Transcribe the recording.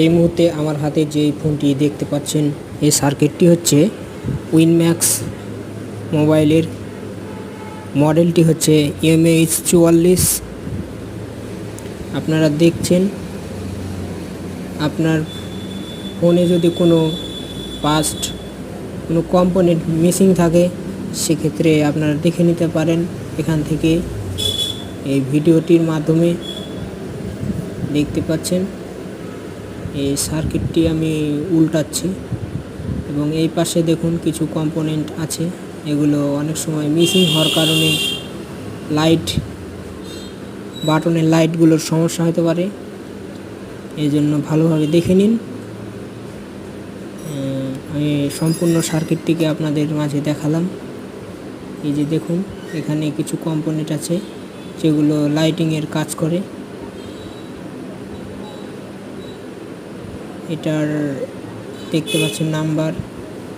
এই মুহূর্তে আমার হাতে যে ফোনটি দেখতে পাচ্ছেন, এই সার্কিটটি হচ্ছে উইনম্যাক্স মোবাইলের। মডেলটি হচ্ছে MH44। আপনারা দেখছেন, আপনার ফোনে যদি কোনো কোনো কম্পোনেন্ট মিসিং থাকে, সেক্ষেত্রে আপনারা দেখে নিতে পারেন এখান থেকে। এই ভিডিওটির মাধ্যমে দেখতে পাচ্ছেন এই সার্কিটটি আমি উল্টাচ্ছি, এবং এই পাশে দেখুন কিছু কম্পোনেন্ট আছে, এগুলো অনেক সময় মিসিং হওয়ার কারণে বাটনের লাইটগুলোর সমস্যা হতে পারে। এই জন্য ভালোভাবে দেখে নিন। আমি সম্পূর্ণ সার্কিটটিকে আপনাদের মাঝে দেখালাম। এই যে দেখুন, এখানে কিছু কম্পোনেন্ট আছে যেগুলো লাইটিংয়ের কাজ করে। এটার দেখতে পাচ্ছেন নাম্বার